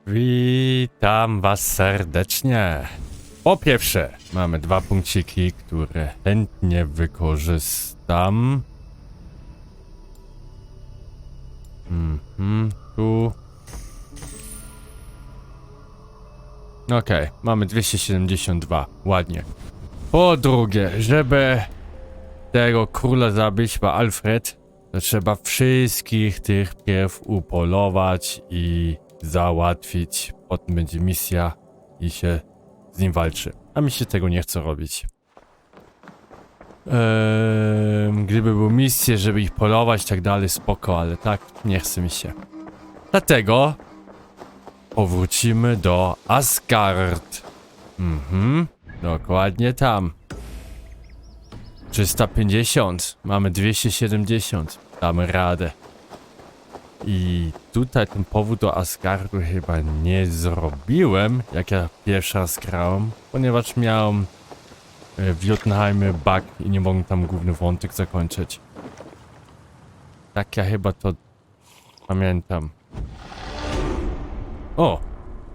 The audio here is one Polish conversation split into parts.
Witam was serdecznie. Po pierwsze, mamy 2 punkciki, które chętnie wykorzystam. Tu. Okej, mamy 272. Ładnie. Po drugie, żeby tego króla zabić, bo Alfred, to trzeba wszystkich tych pierw upolować i załatwić. Potem będzie misja i się z nim walczy. A mi się tego nie chce robić. Gdyby były misje, żeby ich polować i tak dalej, spoko, ale tak nie chce mi się. Dlatego powrócimy do Asgard. Dokładnie tam. 350. Mamy 270. Damy radę. I tutaj ten powód do Asgardu chyba nie zrobiłem, jak ja pierwszy raz grałem, ponieważ miałem w Jotunheimie bug i nie mogłem tam główny wątek zakończyć. Tak ja chyba to pamiętam. O!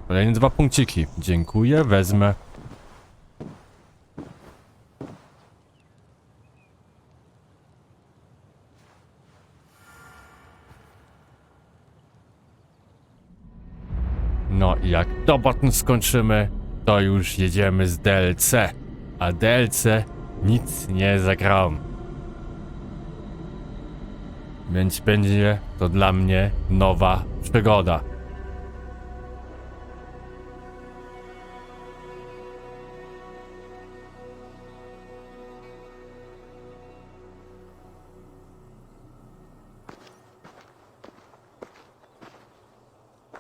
Kolejne 2 punkciki. Dziękuję, wezmę. No i jak to potem skończymy, to już jedziemy z DLC. A DLC nic nie zagrałem. Więc będzie to dla mnie nowa przygoda.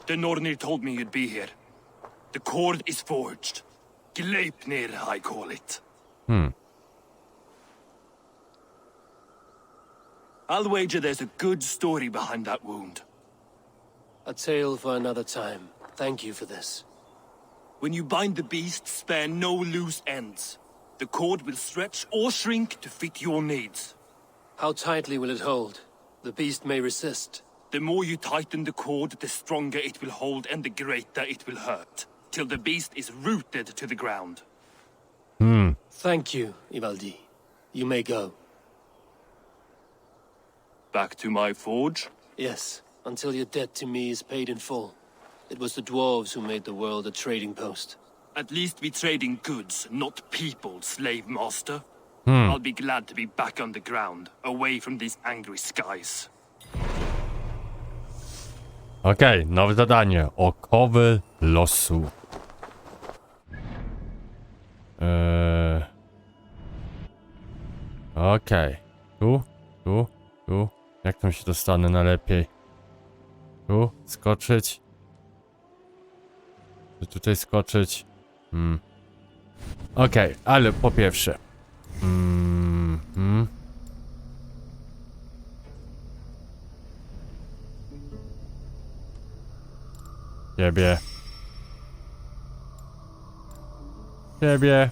The Nornir told me you'd be here. The cord is forged. Gleipnir, I call it. I'll wager there's a good story behind that wound. A tale for another time. Thank you for this. When you bind the beast, spare no loose ends. The cord will stretch or shrink to fit your needs. How tightly will it hold? The beast may resist. The more you tighten the cord, the stronger it will hold and the greater it will hurt, till the beast is rooted to the ground. Thank you, Ivaldi. You may go. Back to my forge? Yes, until your debt to me is paid in full. It was the dwarves who made the world a trading post. At least we trade in goods, not people, slave master. I'll be glad to be back on the ground, away from these angry skies. Okej, nowe zadanie. Okowy losu. Okej. Tu. Jak tam się dostanę najlepiej? Tu? Skoczyć? Czy tutaj skoczyć? Okej, ale po pierwsze. Ciebie.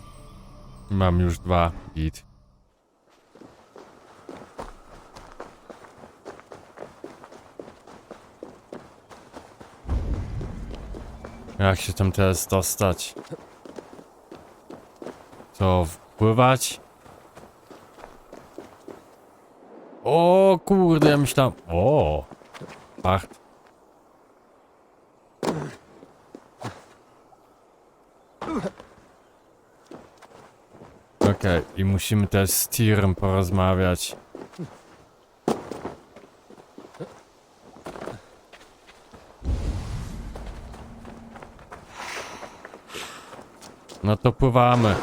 Mam już 2. Git. Jak się tam teraz dostać? Co, wpływać? O kurde, ja myślałem... O! Fakt. Okej, i musimy też z Tyrem porozmawiać. No to pływamy.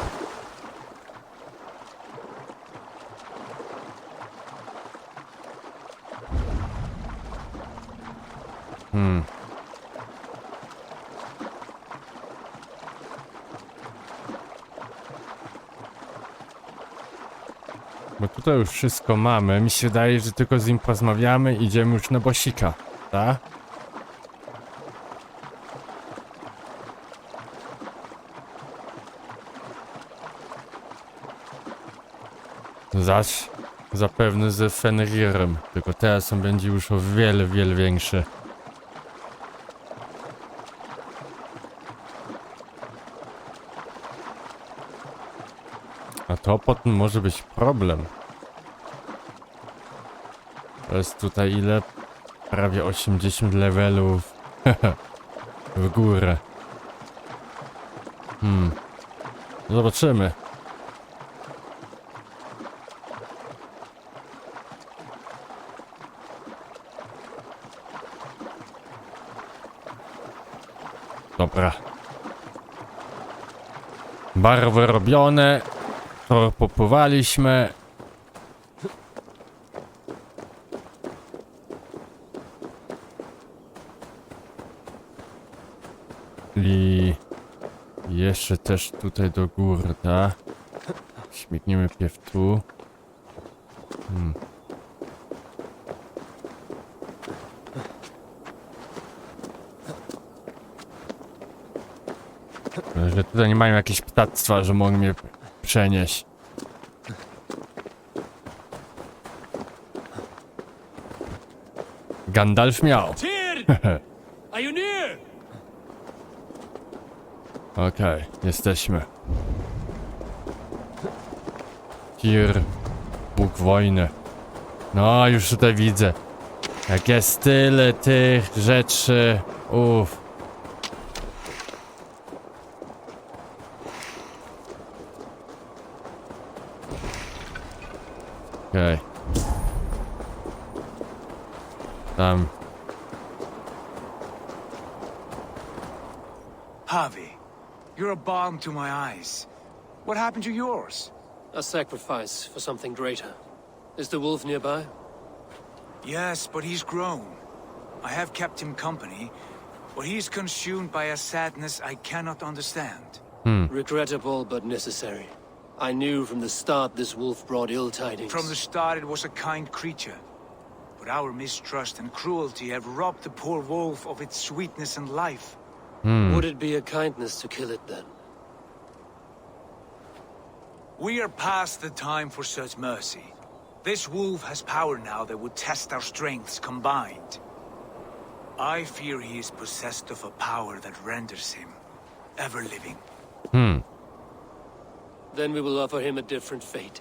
Bo tutaj już wszystko mamy. Mi się wydaje, że tylko z nim porozmawiamy i idziemy już na bosika, tak? Zaś zapewne ze Fenrirem, tylko teraz on będzie już o wiele, wiele większy. A to potem może być problem. To jest tutaj ile? Prawie 80 levelów. W górę. Zobaczymy. Dobra. Barwy robione. To popływaliśmy. I jeszcze też tutaj do góry, tak? Śmigniemy pierw tu. Że tutaj nie mają jakieś ptactwa, że mogą mnie przenieść. Gandalf miał. Are you near? Okej, jesteśmy. Tyr, Bóg wojny. No, już tutaj widzę. Jak jest tyle tych rzeczy. Uff. Okej. Tam. Harvey, you're a balm to my eyes. What happened to yours? A sacrifice for something greater. Is the wolf nearby? Yes, but he's grown. I have kept him company, but he's consumed by a sadness I cannot understand. Regrettable but necessary. I knew from the start this wolf brought ill tidings. From the start it was a kind creature. But our mistrust and cruelty have robbed the poor wolf of its sweetness and life. Would it be a kindness to kill it then? We are past the time for such mercy. This wolf has power now that would test our strengths combined. I fear he is possessed of a power that renders him ever-living. Then we will offer him a different fate.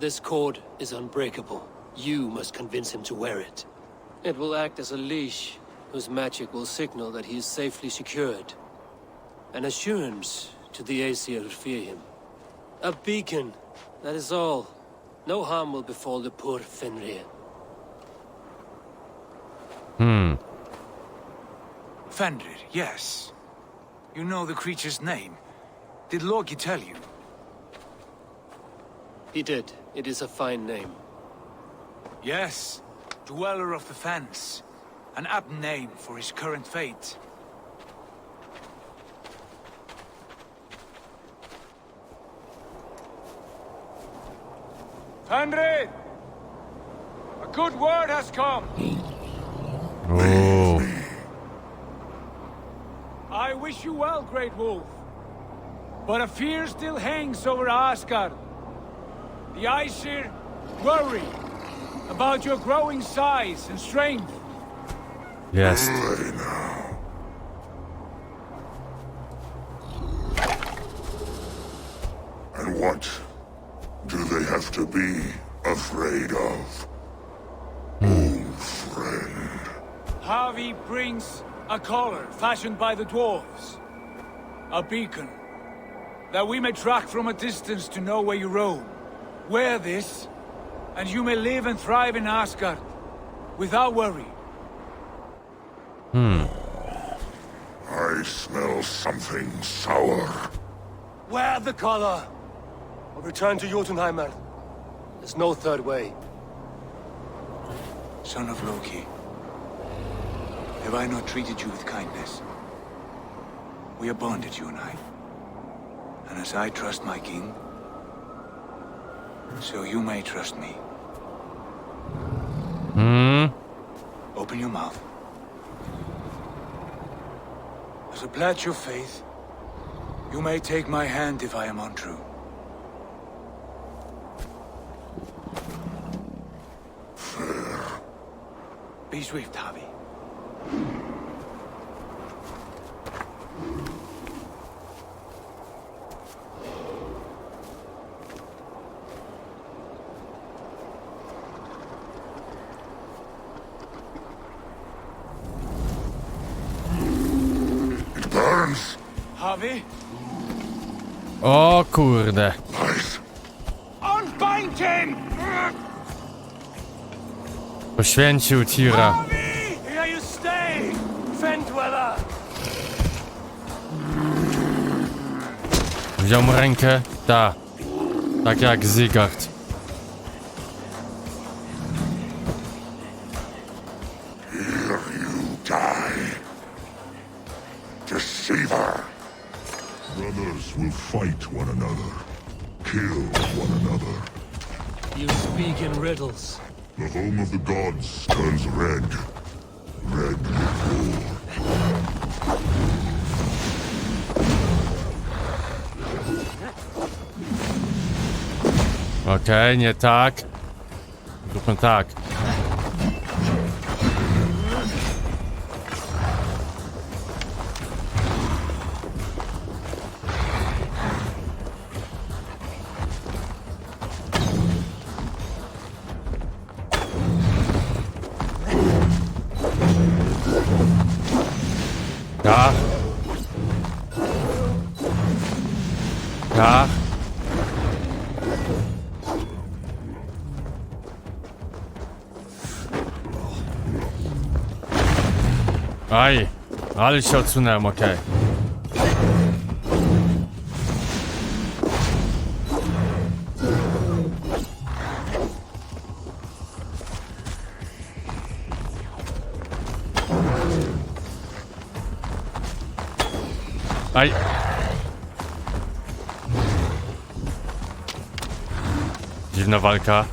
This cord is unbreakable. You must convince him to wear it. It will act as a leash, whose magic will signal that he is safely secured. An assurance to the Aesir who fear him. A beacon, that is all. No harm will befall the poor Fenrir. Fenrir, yes. You know the creature's name. Did Loki tell you? He did. It is a fine name. Yes. Dweller of the Fens. An apt name for his current fate. Fenrir! A good word has come! Oh. I wish you well, Great Wolf. But a fear still hangs over Asgard. The Aesir worry about your growing size and strength. Jest. And what do they have to be afraid of? Old friend. Harvey brings a collar fashioned by the dwarves. A beacon, that we may track from a distance to know where you roam. Wear this, and you may live and thrive in Asgard, without worry. I smell something sour. Wear the collar! Or return to Jotunheimer. There's no third way. Son of Loki, have I not treated you with kindness? We are bonded, you and I. And as I trust my king, so you may trust me. Open your mouth. As a pledge of faith, you may take my hand if I am untrue. Fair. Be swift, Harvey. hands! Harvey? O kurde. Nice. Unbind him! Poświęcił Tira. Harvey! Here you stay! Fen dweller! Wziął mu rękę? Ta. Tak jak Zygard. Here you die. Deceiver! Brothers will fight one another, kill one another. You speak in riddles. The home of the gods turns red. Red with war. Okej, nie tak. Zróbmy tak. Tak. Tak. Aj, ale się odsunąłem, okej. Aj. Dziwna walka.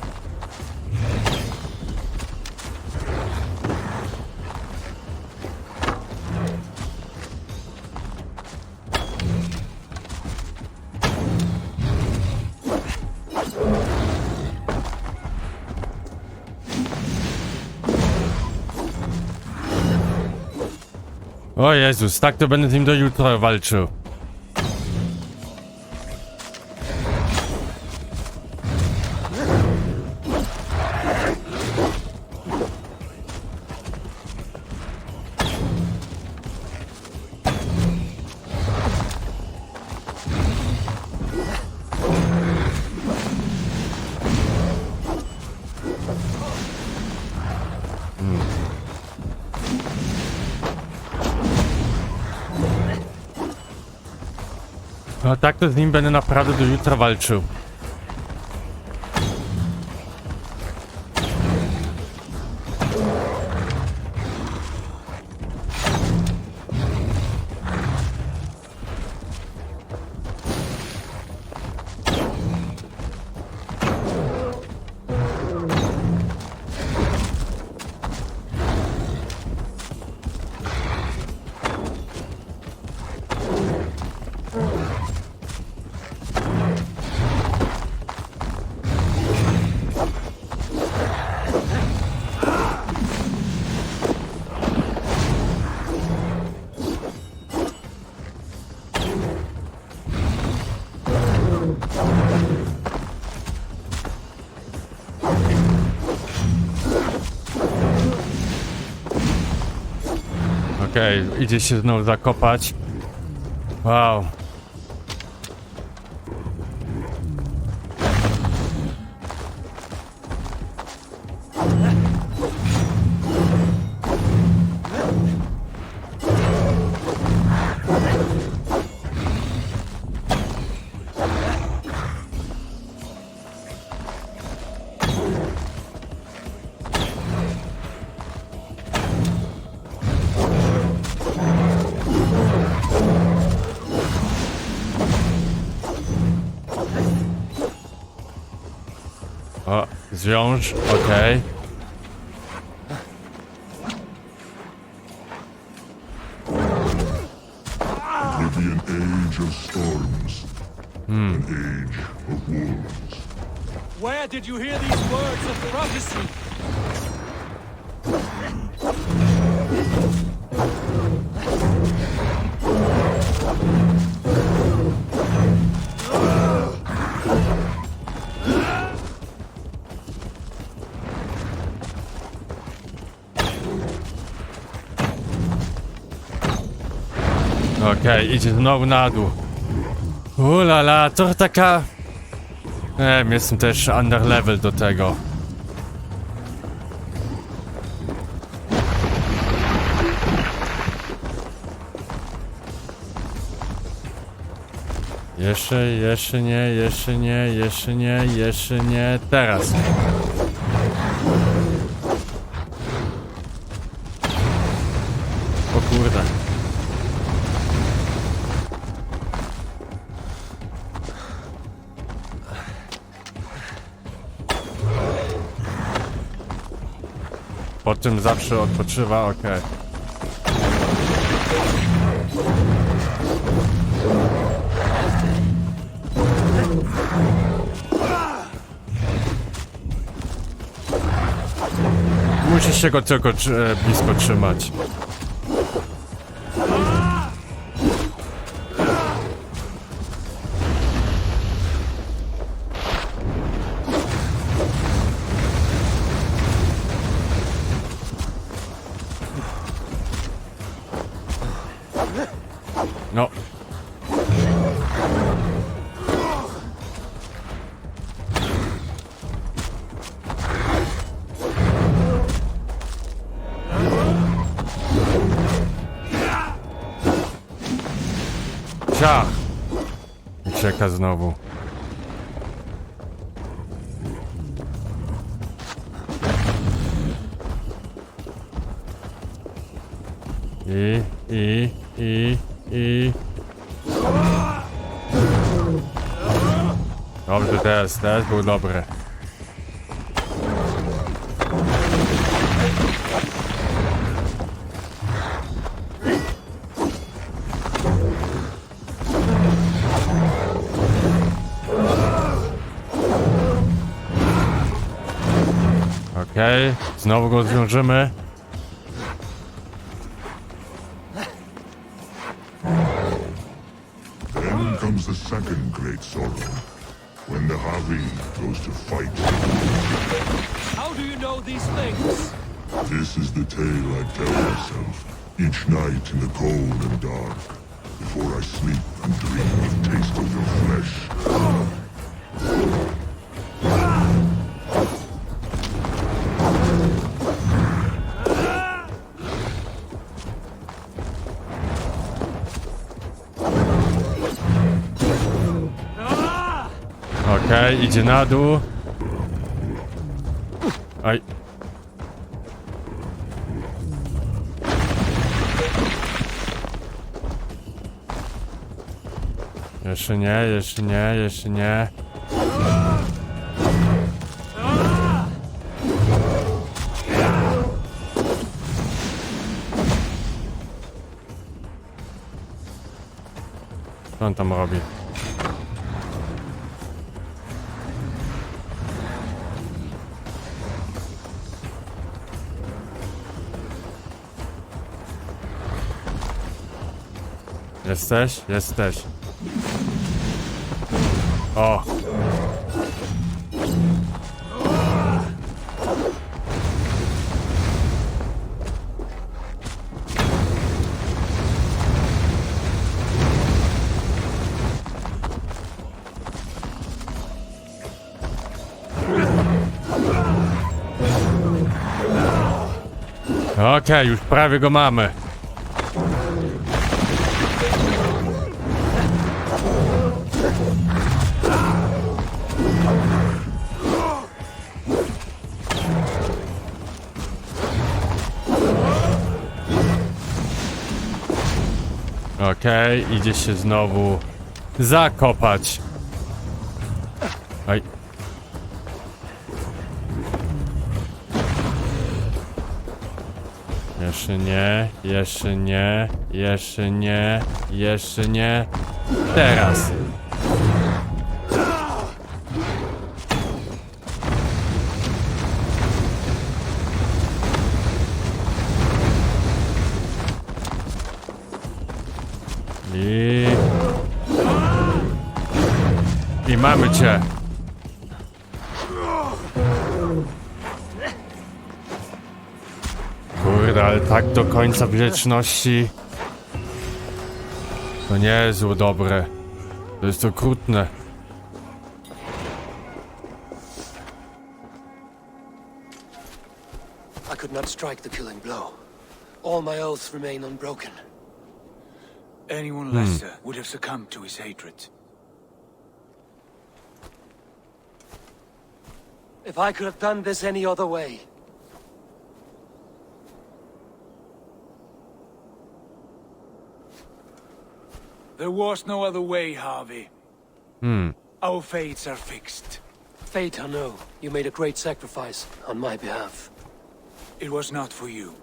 O Jezus, tak to będę z nim do jutra walczył. No tak to z nim będę naprawdę do jutra walczył. Okej, idzie się znowu zakopać. Wow. O, zwiąż, okej. Will be an age of storms. An age of wolves. Where did you hear these words of prophecy? Okej, idzie znowu na dół. Ulala, to taka... jestem też under level do tego. Jeszcze nie, teraz. O kurde. Po tym zawsze odpoczywa, okej. Musisz się go tylko blisko trzymać. No. Ciach! Ucieka znowu. Dobrze, teraz był dobry. Okej, znowu go zwiążymy. Then comes the second great sorrow, when the Havi goes to fight. How do you know these things? This is the tale I tell myself each night in the cold and dark, before I sleep and dream of taste of your flesh. Okej, idzie na dół. Oj. Jeszcze nie. Co on tam robi? Jesteś? Jesteś. O! Okej, już prawie go mamy. Okej, idzie się znowu zakopać. Oj. Jeszcze nie. Teraz. I mamy cię. Kurde, ale tak do końca wieczności. To nie jest zło dobre. To jest okrutne. I could not strike the killing blow. All my oaths remain unbroken. Anyone lesser would have succumbed to his hatred. If I could have done this any other way. There was no other way, Harvey. Our fates are fixed. Fate, I know. You made a great sacrifice on my behalf. It was not for you.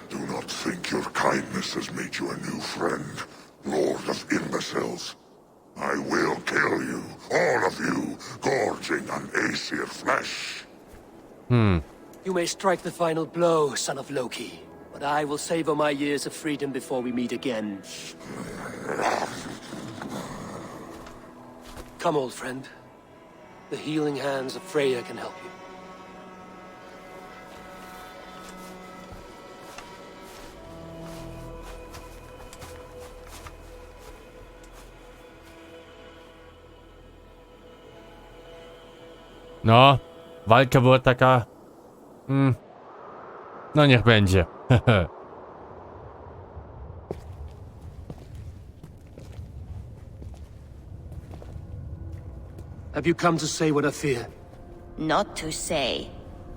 Do not think your kindness has made you a new friend, Lord of Imbeciles. I will kill you, all of you, gorging on Aesir flesh. You may strike the final blow, son of Loki. But I will savor my years of freedom before we meet again. Come, old friend. The healing hands of Freya can help you. No, walka była taka... No niech będzie. Have you come to say what I fear? Not to say,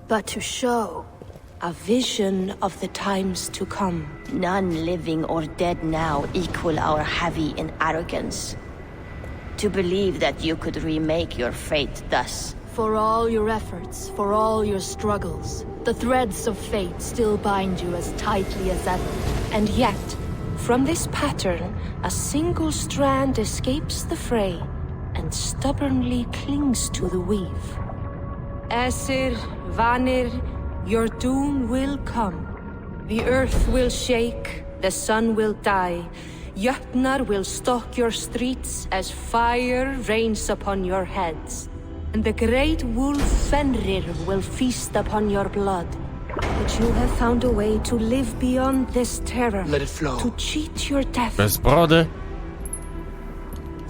but to show a vision of the times to come. none living or dead now equal our heavy in arrogance. To believe that you could remake your fate thus. For all your efforts, for all your struggles, the threads of fate still bind you as tightly as ever. And yet, from this pattern, a single strand escapes the fray and stubbornly clings to the weave. Aesir, Vanir, your doom will come. The earth will shake, the sun will die. Jötnar will stalk your streets as fire rains upon your heads. And the great wolf Fenrir will feast upon your blood. But you have found a way to live beyond this terror. Let it flow. To cheat your death. Bez brody.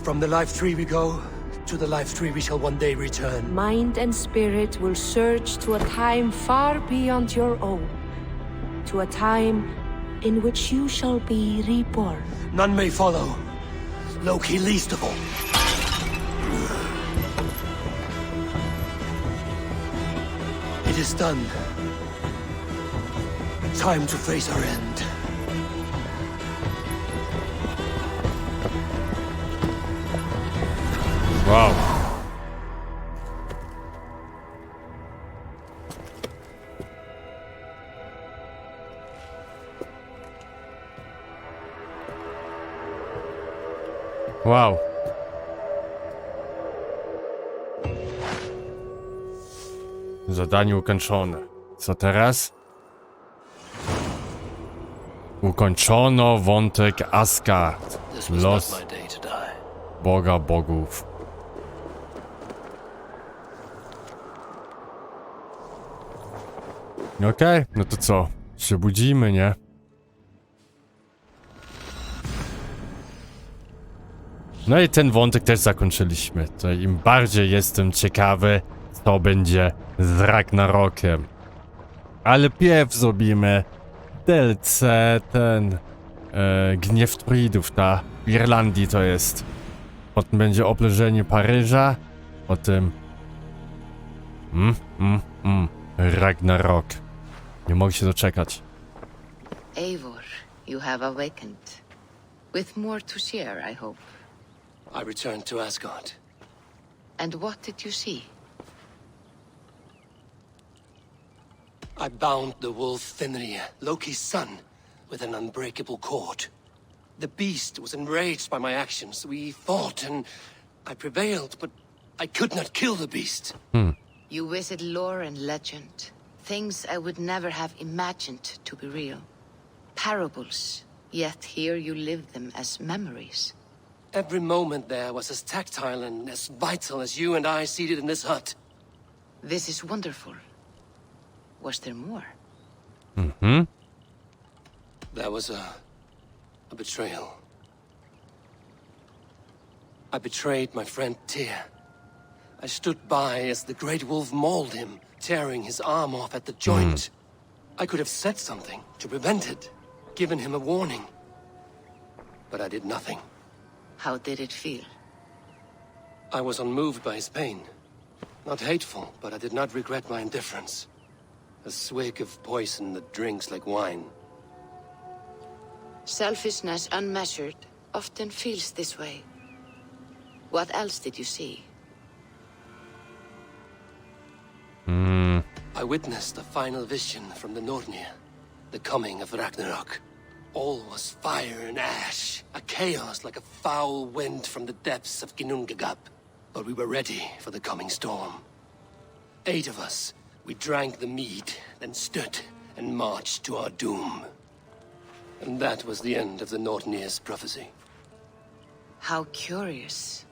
From the life tree we go, to the life tree we shall one day return. Mind and spirit will surge to a time far beyond your own. To a time in which you shall be reborn. None may follow. Loki least of all. It is done. Time to face our end. Wow. Wow. Zadanie ukończone. Co teraz? Ukończono wątek Asgard. This was Los not my day to die. Boga bogów. Okej, no to co? Się budzimy, nie? No i ten wątek też zakończyliśmy. To im bardziej jestem ciekawy, co będzie z Ragnarokiem. Ale pierw zrobimy DLC, ten Gniew Druidów, ta w Irlandii to jest. Potem będzie obleżenie Paryża, potem Ragnarok. Nie mogę się doczekać. Eivor, you have awakened. With more to share, I hope. I returned to Asgard. And what did you see? I bound the wolf Fenrir, Loki's son, with an unbreakable cord. The beast was enraged by my actions. We fought and I prevailed, but I could not kill the beast. You visit lore and legend. Things I would never have imagined to be real. Parables, yet here you live them as memories. Every moment there was as tactile and as vital as you and I seated in this hut. This is wonderful. Was there more? There was a A betrayal. I betrayed my friend Tyr. I stood by as the great wolf mauled him, tearing his arm off at the joint. I could have said something to prevent it, given him a warning. But I did nothing. How did it feel? I was unmoved by his pain. Not hateful, but I did not regret my indifference. A swig of poison that drinks like wine. Selfishness unmeasured often feels this way. What else did you see? I witnessed a final vision from the Nornir, the coming of Ragnarok. All was fire and ash, a chaos like a foul wind from the depths of Ginnungagap. But we were ready for the coming storm. 8 of us, we drank the mead, then stood and marched to our doom. And that was the end of the Nornir's prophecy. How curious.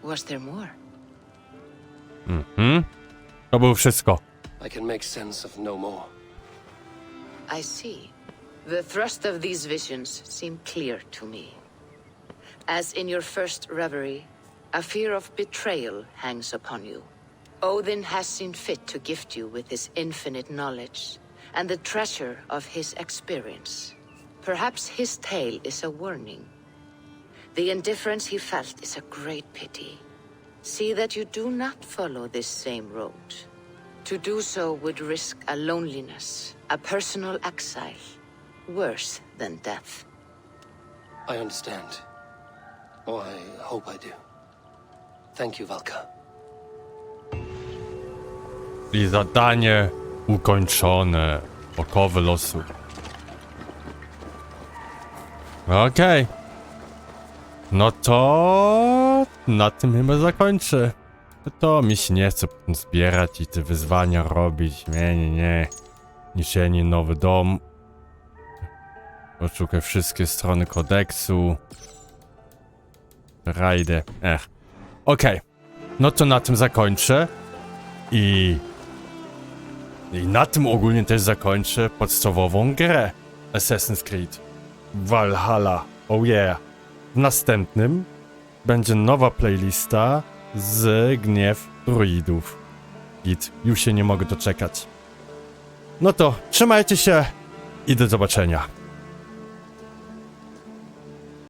Was there more? To było wszystko. I can make sense of no more. I see. The thrust of these visions seem clear to me. As in your first reverie, a fear of betrayal hangs upon you. Odin has seen fit to gift you with his infinite knowledge and the treasure of his experience. Perhaps his tale is a warning. The indifference he felt is a great pity. See that you do not follow this same road. To do so would risk a loneliness, a personal exile, worse than death. I understand. Or I hope I do. Thank you, Valka. I zadanie ukończone. Okowy losu. Okej. No to na tym chyba zakończę. To mi się nie chce zbierać i te wyzwania robić. Nie. Niesienie nowy dom. Poszukaj wszystkie strony kodeksu. Rajdę. Okej. No to na tym zakończę. I na tym ogólnie też zakończę podstawową grę Assassin's Creed Valhalla. Oh yeah. W następnym będzie nowa playlista z Gniew Druidów. Już się nie mogę doczekać. No to trzymajcie się i do zobaczenia.